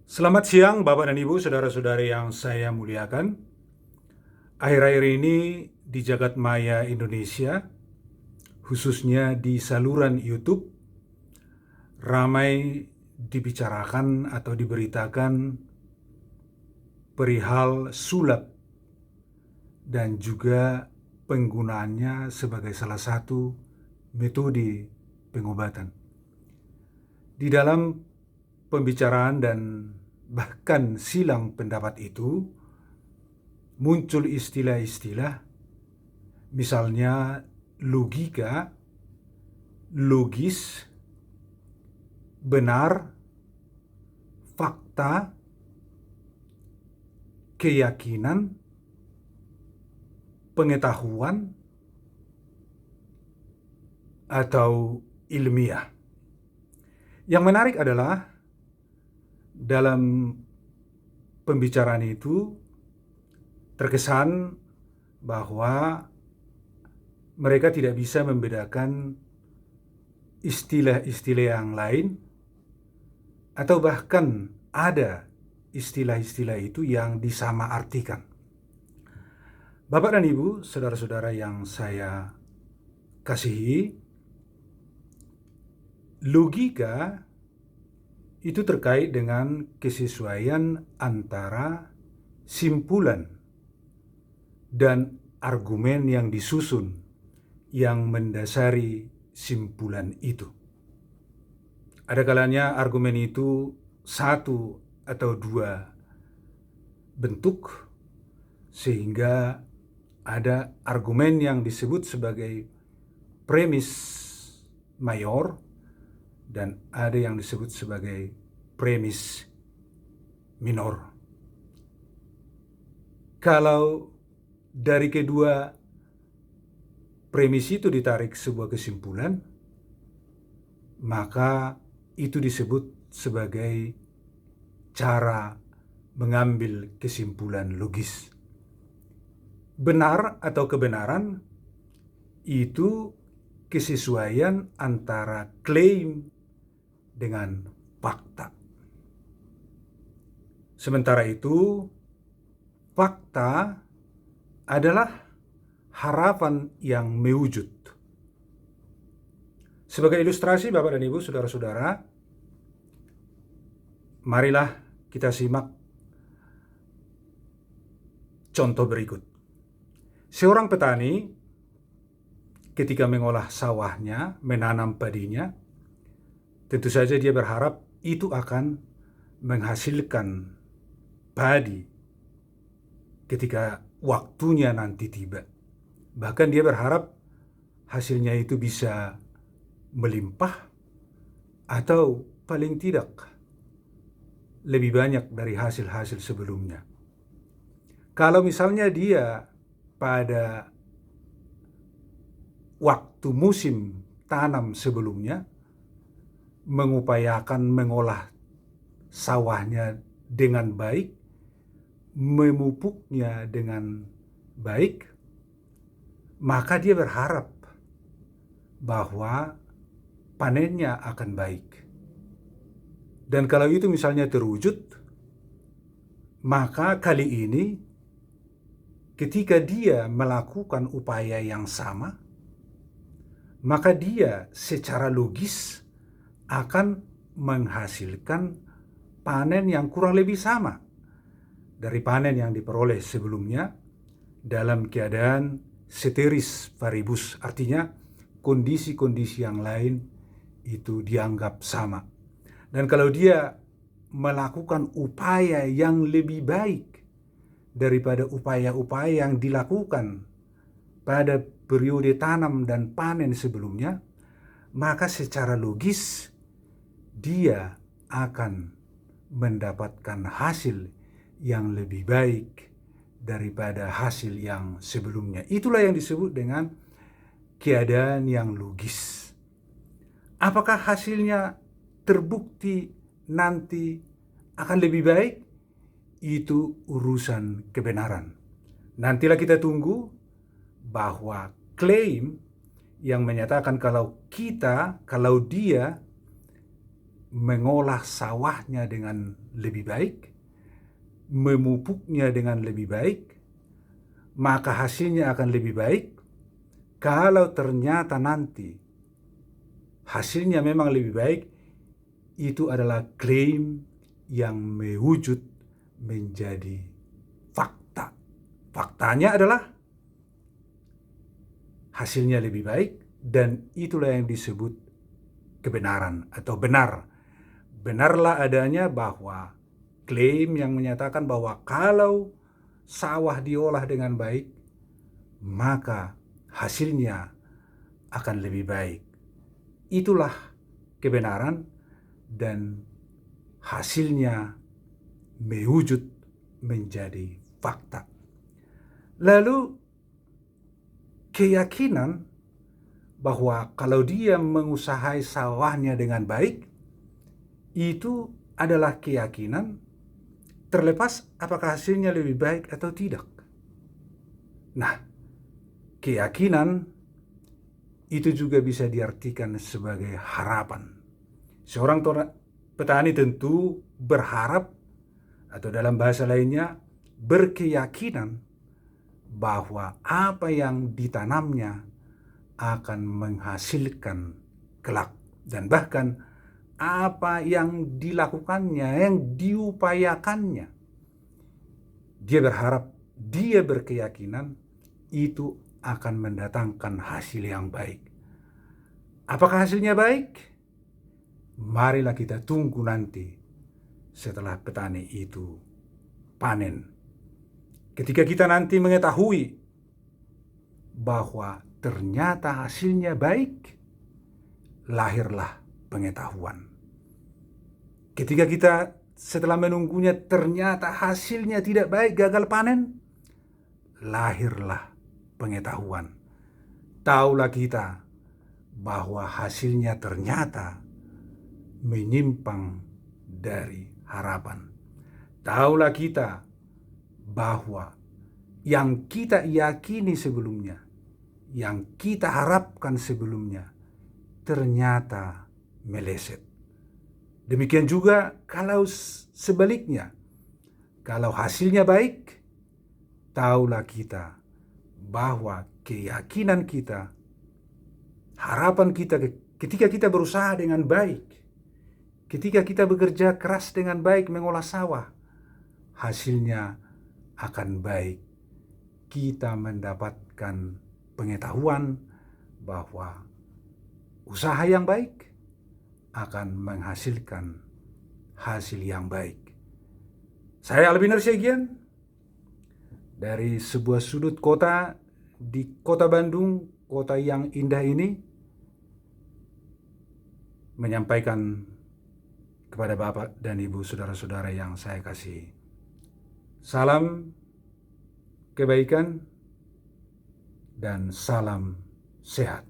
Selamat siang Bapak dan Ibu, saudara-saudari yang saya muliakan. Akhir-akhir ini di jagat maya Indonesia, khususnya di saluran YouTube, ramai dibicarakan atau diberitakan perihal sulap dan juga penggunaannya sebagai salah satu metode pengobatan. Di dalam pembicaraan dan bahkan silang pendapat itu, muncul istilah-istilah misalnya logika, logis, benar, fakta, keyakinan, pengetahuan, atau ilmiah. Yang menarik adalah dalam pembicaraan itu terkesan bahwa mereka tidak bisa membedakan istilah-istilah yang lain, atau bahkan ada istilah-istilah itu yang disamaartikan. Bapak dan Ibu, saudara-saudara yang saya kasihi, logika itu terkait dengan kesesuaian antara simpulan dan argumen yang disusun yang mendasari simpulan itu. Ada kalanya argumen itu satu atau dua bentuk, sehingga ada argumen yang disebut sebagai premis mayor dan ada yang disebut sebagai premis minor. Kalau dari kedua premis itu ditarik sebuah kesimpulan, maka itu disebut sebagai cara mengambil kesimpulan logis. Benar atau kebenaran itu kesesuaian antara klaim dengan fakta. Sementara itu, fakta adalah harapan yang mewujud. Sebagai ilustrasi Bapak dan Ibu, saudara-saudara, marilah kita simak contoh berikut. Seorang petani ketika mengolah sawahnya, menanam padinya, tentu saja dia berharap itu akan menghasilkan padi ketika waktunya nanti tiba. Bahkan dia berharap hasilnya itu bisa melimpah atau paling tidak lebih banyak dari hasil-hasil sebelumnya. Kalau misalnya dia pada waktu musim tanam sebelumnya mengupayakan mengolah sawahnya dengan baik, memupuknya dengan baik, maka dia berharap bahwa panennya akan baik. Dan kalau itu misalnya terwujud, maka kali ini ketika dia melakukan upaya yang sama, maka dia secara logis akan menghasilkan panen yang kurang lebih sama dari panen yang diperoleh sebelumnya dalam keadaan ceteris paribus, artinya kondisi-kondisi yang lain itu dianggap sama. Dan kalau dia melakukan upaya yang lebih baik daripada upaya-upaya yang dilakukan pada periode tanam dan panen sebelumnya, maka secara logis dia akan mendapatkan hasil yang lebih baik daripada hasil yang sebelumnya. Itulah yang disebut dengan keadaan yang logis. Apakah hasilnya terbukti nanti akan lebih baik? Itu urusan kebenaran. Nantilah kita tunggu bahwa klaim yang menyatakan kalau dia mengolah sawahnya dengan lebih baik, memupuknya dengan lebih baik, maka hasilnya akan lebih baik. Kalau ternyata nanti hasilnya memang lebih baik, itu adalah klaim yang mewujud menjadi fakta. Faktanya adalah hasilnya lebih baik, dan itulah yang disebut kebenaran atau benar. Benarlah adanya bahwa klaim yang menyatakan bahwa kalau sawah diolah dengan baik, maka hasilnya akan lebih baik. Itulah kebenaran, dan hasilnya mewujud menjadi fakta. Lalu keyakinan bahwa kalau dia mengusahai sawahnya dengan baik, itu adalah keyakinan terlepas apakah hasilnya lebih baik atau tidak. Nah, keyakinan itu juga bisa diartikan sebagai harapan. Seorang petani tentu berharap, atau dalam bahasa lainnya berkeyakinan, bahwa apa yang ditanamnya akan menghasilkan kelak, dan bahkan apa yang dilakukannya, yang diupayakannya, dia berharap, dia berkeyakinan itu akan mendatangkan hasil yang baik. Apakah hasilnya baik? Marilah kita tunggu nanti setelah petani itu panen. Ketika kita nanti mengetahui bahwa ternyata hasilnya baik, lahirlah pengetahuan. Ketika kita setelah menunggunya ternyata hasilnya tidak baik, gagal panen, lahirlah pengetahuan. Taulah kita bahwa hasilnya ternyata menyimpang dari harapan. Taulah kita bahwa yang kita yakini sebelumnya, yang kita harapkan sebelumnya, ternyata meleset. Demikian juga kalau sebaliknya, kalau hasilnya baik, taulah kita bahwa keyakinan kita, harapan kita ketika kita berusaha dengan baik, ketika kita bekerja keras dengan baik mengolah sawah, hasilnya akan baik. Kita mendapatkan pengetahuan bahwa usaha yang baik akan menghasilkan hasil yang baik. Saya Albinar Syegian dari sebuah sudut kota di kota Bandung, kota yang indah ini, menyampaikan kepada Bapak dan Ibu saudara-saudara yang saya kasihi. Salam kebaikan dan salam sehat.